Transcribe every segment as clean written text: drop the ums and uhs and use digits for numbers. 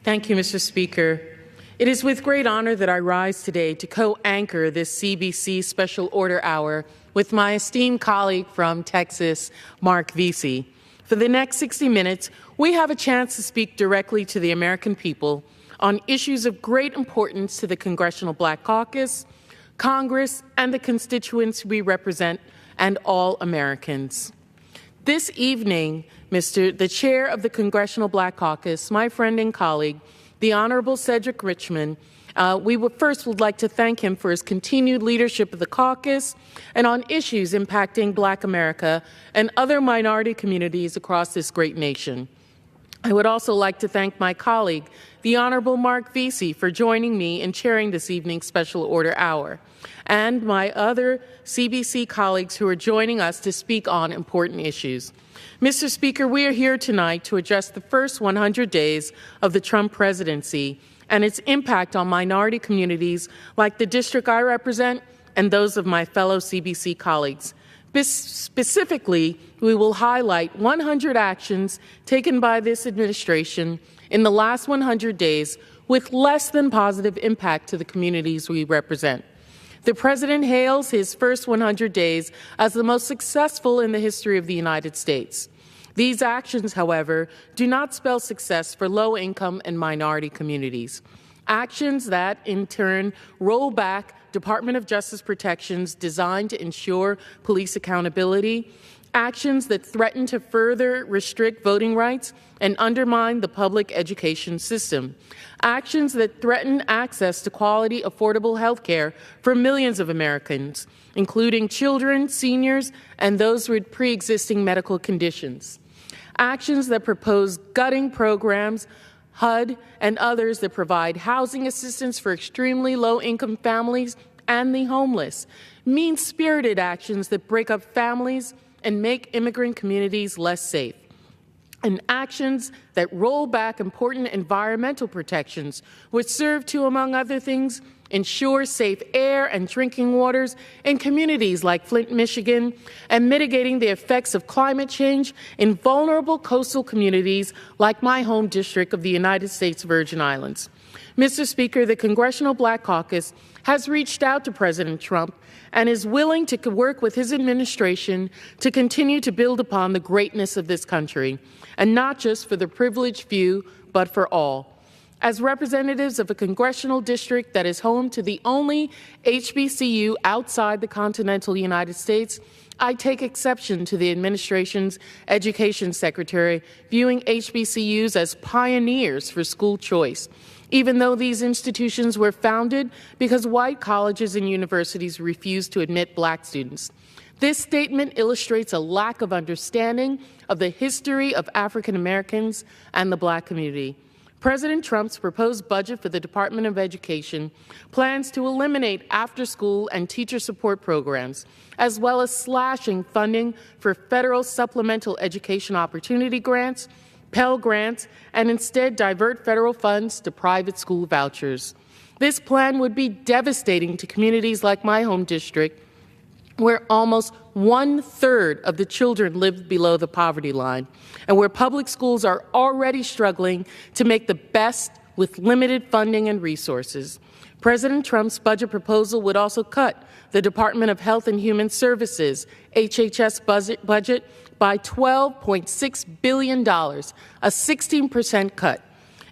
Thank you, Mr. Speaker. It is with great honor that I rise today to co-anchor this CBC Special Order Hour with my esteemed colleague from Texas, Mark Vesey. For the next 60 minutes, we have a chance to speak directly to the American people on issues of great importance to the Congressional Black Caucus, Congress, and the constituents we represent, and all Americans. This evening, the Chair of the Congressional Black Caucus, my friend and colleague, the Honorable Cedric Richmond, we would like to thank him for his continued leadership of the caucus and on issues impacting Black America and other minority communities across this great nation. I would also like to thank my colleague, the Honorable Mark Vesey, for joining me in chairing this evening's Special Order Hour, and my other CBC colleagues who are joining us to speak on important issues. Mr. Speaker, we are here tonight to address the first 100 days of the Trump presidency and its impact on minority communities like the district I represent and those of my fellow CBC colleagues. Specifically, we will highlight 100 actions taken by this administration in the last 100 days with less than positive impact to the communities we represent. The President hails his first 100 days as the most successful in the history of the United States. These actions, however, do not spell success for low-income and minority communities. Actions that, in turn, roll back Department of Justice protections designed to ensure police accountability, actions that threaten to further restrict voting rights and undermine the public education system, actions that threaten access to quality, affordable health care for millions of Americans, including children, seniors, and those with pre-existing medical conditions, actions that propose gutting programs, HUD, and others that provide housing assistance for extremely low-income families and the homeless, mean-spirited actions that break up families and make immigrant communities less safe, and actions that roll back important environmental protections which serve to, among other things, ensure safe air and drinking waters in communities like Flint, Michigan, and mitigating the effects of climate change in vulnerable coastal communities like my home district of the United States Virgin Islands. Mr. Speaker, the Congressional Black Caucus has reached out to President Trump and is willing to work with his administration to continue to build upon the greatness of this country, and not just for the privileged few, but for all. As representatives of a congressional district that is home to the only HBCU outside the continental United States, I take exception to the administration's education secretary viewing HBCUs as pioneers for school choice, even though these institutions were founded because white colleges and universities refused to admit Black students. This statement illustrates a lack of understanding of the history of African Americans and the Black community. President Trump's proposed budget for the Department of Education plans to eliminate after-school and teacher support programs, as well as slashing funding for federal supplemental education opportunity grants, Pell Grants, and instead divert federal funds to private school vouchers. This plan would be devastating to communities like my home district, where almost 1/3 of the children live below the poverty line, and where public schools are already struggling to make the best with limited funding and resources. President Trump's budget proposal would also cut the Department of Health and Human Services, HHS budget by $12.6 billion, a 16% cut.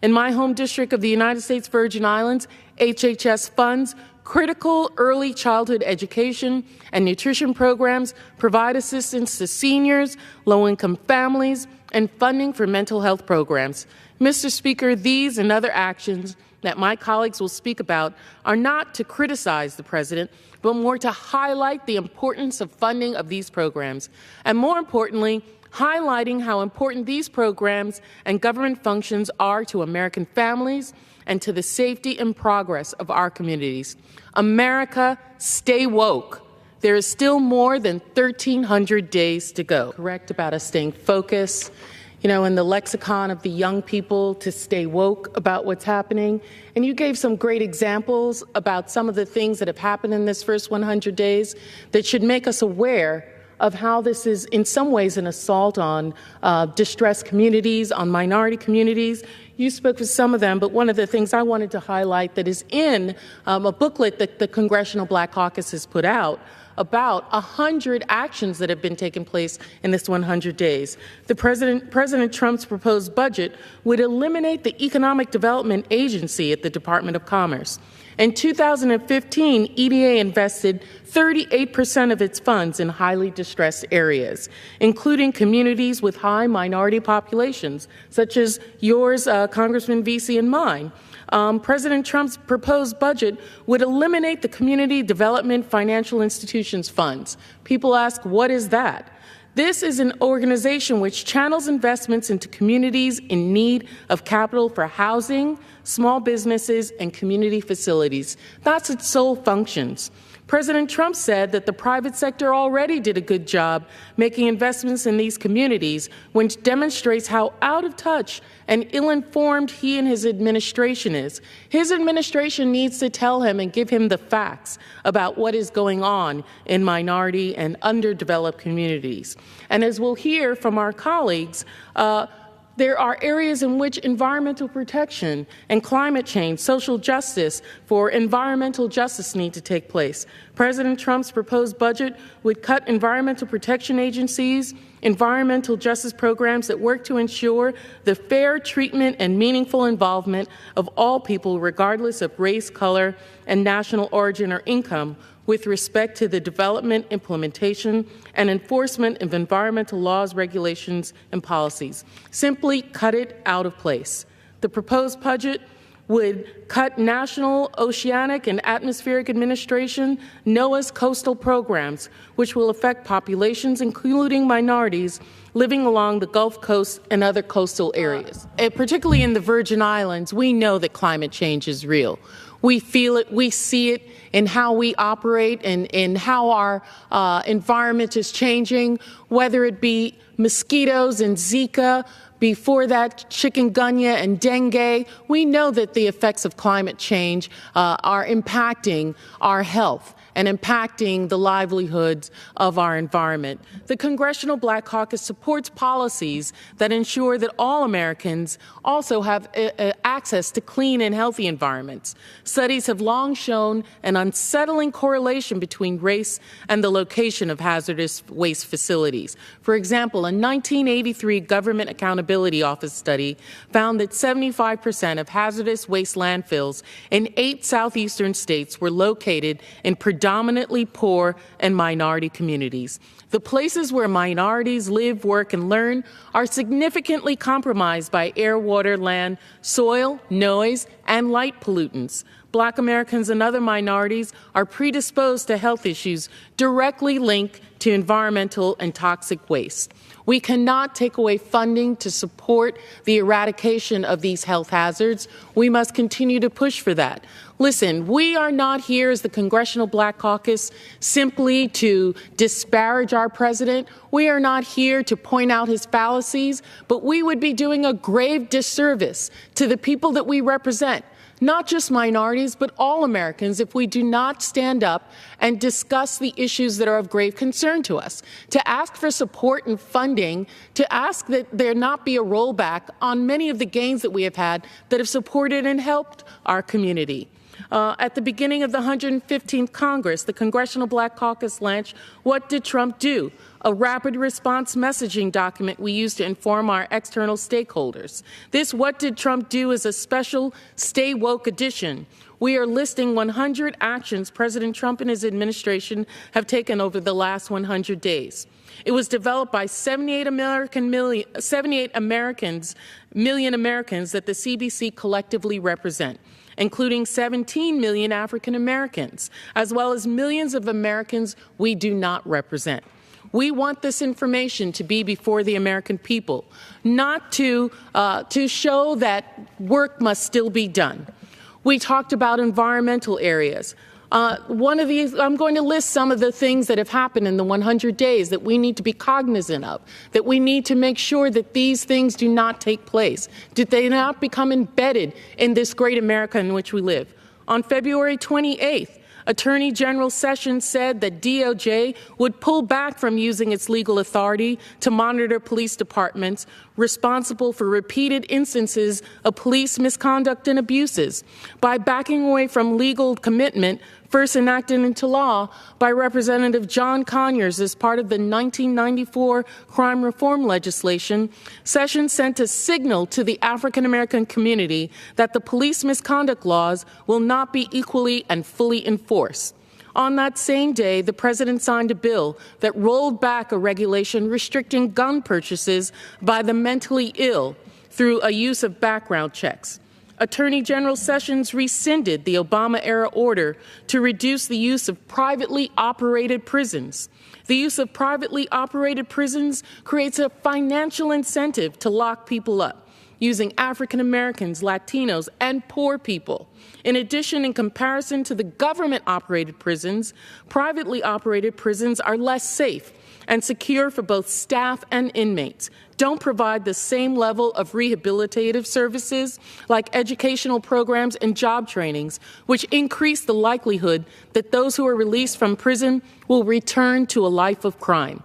In my home district of the United States Virgin Islands, HHS funds critical early childhood education and nutrition programs, provide assistance to seniors, low-income families, and funding for mental health programs. Mr. Speaker, these and other actions that my colleagues will speak about are not to criticize the President, but more to highlight the importance of funding of these programs, and more importantly, highlighting how important these programs and government functions are to American families and to the safety and progress of our communities. America, stay woke. There is still more than 1,300 days to go. Correct about us staying focused, in the lexicon of the young people, to stay woke about what's happening. And you gave some great examples about some of the things that have happened in this first 100 days that should make us aware of how this is in some ways an assault on distressed communities, on minority communities. You spoke with some of them, but one of the things I wanted to highlight that is in a booklet that the Congressional Black Caucus has put out about 100 actions that have been taking place in this 100 days. President Trump's proposed budget would eliminate the Economic Development Agency at the Department of Commerce. In 2015, EDA invested 38% of its funds in highly distressed areas, including communities with high minority populations, such as yours, Congressman Vesey, and mine. President Trump's proposed budget would eliminate the Community Development Financial Institutions funds. People ask, what is that? This is an organization which channels investments into communities in need of capital for housing, small businesses, and community facilities. That's its sole functions. President Trump said that the private sector already did a good job making investments in these communities, which demonstrates how out of touch and ill-informed he and his administration is. His administration needs to tell him and give him the facts about what is going on in minority and underdeveloped communities. And as we'll hear from our colleagues, there are areas in which environmental protection and climate change, social justice for environmental justice need to take place. President Trump's proposed budget would cut environmental protection agencies, environmental justice programs that work to ensure the fair treatment and meaningful involvement of all people, regardless of race, color, and national origin or income, with respect to the development, implementation, and enforcement of environmental laws, regulations, and policies. Simply cut it out of place. The proposed budget would cut National Oceanic and Atmospheric Administration, NOAA's coastal programs, which will affect populations, including minorities, living along the Gulf Coast and other coastal areas. Particularly in the Virgin Islands, we know that climate change is real. We feel it, we see it in how we operate and in how our environment is changing, whether it be mosquitoes and Zika, before that chikungunya and dengue. We know that the effects of climate change are impacting our health and impacting the livelihoods of our environment. The Congressional Black Caucus supports policies that ensure that all Americans also have access to clean and healthy environments. Studies have long shown an unsettling correlation between race and the location of hazardous waste facilities. For example, a 1983 Government Accountability Office study found that 75% of hazardous waste landfills in 8 southeastern states were located in predominantly poor and minority communities. The places where minorities live, work, and learn are significantly compromised by air, water, land, soil, noise, and light pollutants. Black Americans and other minorities are predisposed to health issues directly linked to environmental and toxic waste. We cannot take away funding to support the eradication of these health hazards. We must continue to push for that. Listen, we are not here as the Congressional Black Caucus simply to disparage our president. We are not here to point out his fallacies, but we would be doing a grave disservice to the people that we represent. Not just minorities, but all Americans, if we do not stand up and discuss the issues that are of grave concern to us. To ask for support and funding, to ask that there not be a rollback on many of the gains that we have had that have supported and helped our community. At the beginning of the 115th Congress, the Congressional Black Caucus launched What Did Trump Do?, a rapid response messaging document we use to inform our external stakeholders. This What Did Trump Do? Is a special Stay Woke edition. We are listing 100 actions President Trump and his administration have taken over the last 100 days. It was developed by 78 million Americans that the CBC collectively represent, including 17 million African Americans, as well as millions of Americans we do not represent. We want this information to be before the American people, not to show that work must still be done. We talked about environmental areas. One of these, I'm going to list some of the things that have happened in the 100 days that we need to be cognizant of, that we need to make sure that these things do not take place, that they not become embedded in this great America in which we live. On February 28th, Attorney General Sessions said that DOJ would pull back from using its legal authority to monitor police departments responsible for repeated instances of police misconduct and abuses by backing away from legal commitment first enacted into law by Representative John Conyers as part of the 1994 crime reform legislation. Sessions sent a signal to the African American community that the police misconduct laws will not be equally and fully enforced. On that same day, the President signed a bill that rolled back a regulation restricting gun purchases by the mentally ill through a use of background checks. Attorney General Sessions rescinded the Obama-era order to reduce the use of privately operated prisons. The use of privately operated prisons creates a financial incentive to lock people up, using African Americans, Latinos, and poor people. In addition, in comparison to the government-operated prisons, privately operated prisons are less safe and secure for both staff and inmates, don't provide the same level of rehabilitative services like educational programs and job trainings, which increase the likelihood that those who are released from prison will return to a life of crime.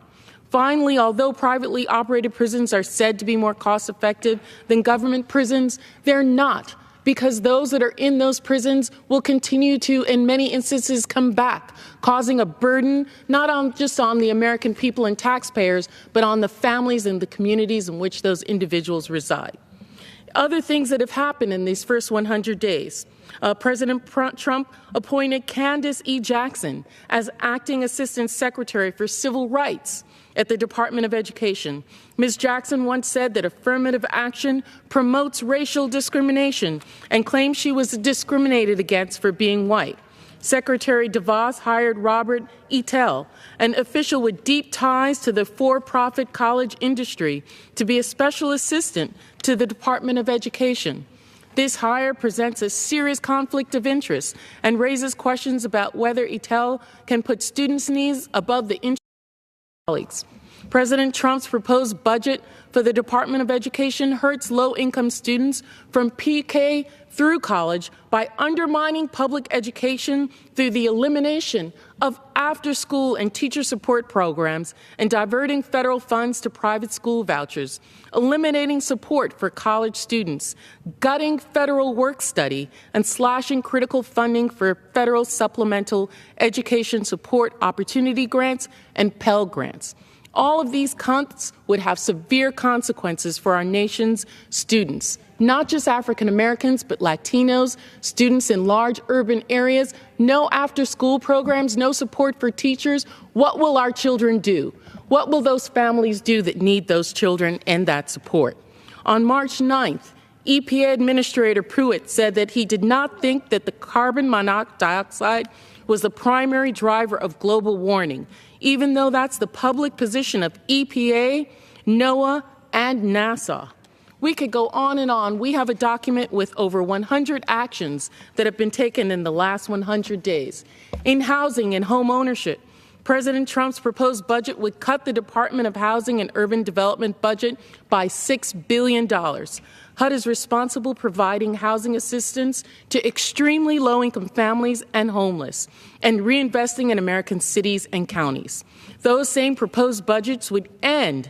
Finally, although privately operated prisons are said to be more cost-effective than government prisons, they're not, because those that are in those prisons will continue to, in many instances, come back, causing a burden not just on the American people and taxpayers, but on the families and the communities in which those individuals reside. Other things that have happened in these first 100 days. President Trump appointed Candace E. Jackson as Acting Assistant Secretary for Civil Rights at the Department of Education. Ms. Jackson once said that affirmative action promotes racial discrimination and claimed she was discriminated against for being white. Secretary DeVos hired Robert Etel, an official with deep ties to the for-profit college industry, to be a special assistant to the Department of Education. This hire presents a serious conflict of interest and raises questions about whether Etel can put students' needs above the interests of colleagues. President Trump's proposed budget for the Department of Education hurts low-income students from PK through college by undermining public education through the elimination of after-school and teacher support programs and diverting federal funds to private school vouchers, eliminating support for college students, gutting federal work study, and slashing critical funding for federal supplemental education support opportunity grants and Pell grants. All of these cuts would have severe consequences for our nation's students, not just African Americans, but Latinos, students in large urban areas, no after-school programs, no support for teachers. What will our children do? What will those families do that need those children and that support? On March 9th, EPA Administrator Pruitt said that he did not think that the carbon monoxide was the primary driver of global warming, even though that's the public position of EPA, NOAA, and NASA. We could go on and on. We have a document with over 100 actions that have been taken in the last 100 days. In housing and home ownership, President Trump's proposed budget would cut the Department of Housing and Urban Development budget by $6 billion. HUD is responsible providing housing assistance to extremely low-income families and homeless, and reinvesting in American cities and counties. Those same proposed budgets would end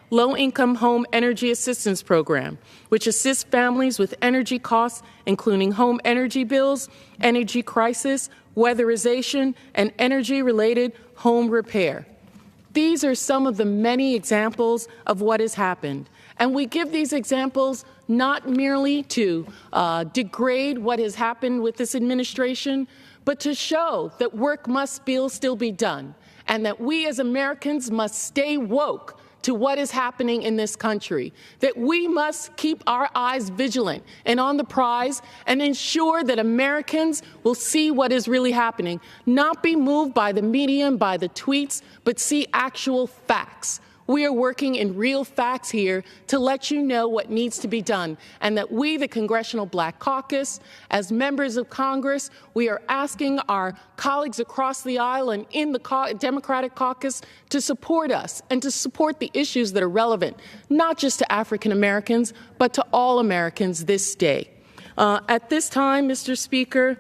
Low-Income Home Energy Assistance Program, which assists families with energy costs, including home energy bills, energy crisis, weatherization, and energy-related home repair. These are some of the many examples of what has happened. And we give these examples not merely to degrade what has happened with this administration, but to show that work must still be done, and that we as Americans must stay woke to what is happening in this country, that we must keep our eyes vigilant and on the prize and ensure that Americans will see what is really happening, not be moved by the media and by the tweets, but see actual facts. We are working in real facts here to let you know what needs to be done, and that we, the Congressional Black Caucus, as members of Congress, we are asking our colleagues across the aisle and in the Democratic caucus to support us and to support the issues that are relevant, not just to African Americans, but to all Americans this day. At this time, Mr. Speaker,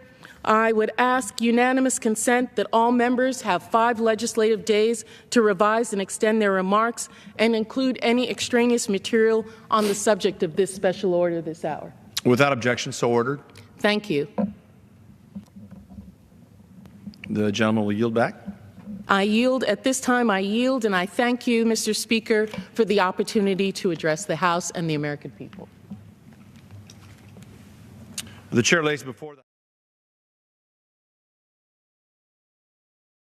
I would ask unanimous consent that all members have 5 legislative days to revise and extend their remarks and include any extraneous material on the subject of this special order this hour. Without objection, so ordered. Thank you. The gentleman will yield back. I yield. At this time, I yield, and I thank you, Mr. Speaker, for the opportunity to address the House and the American people. The chair lays before the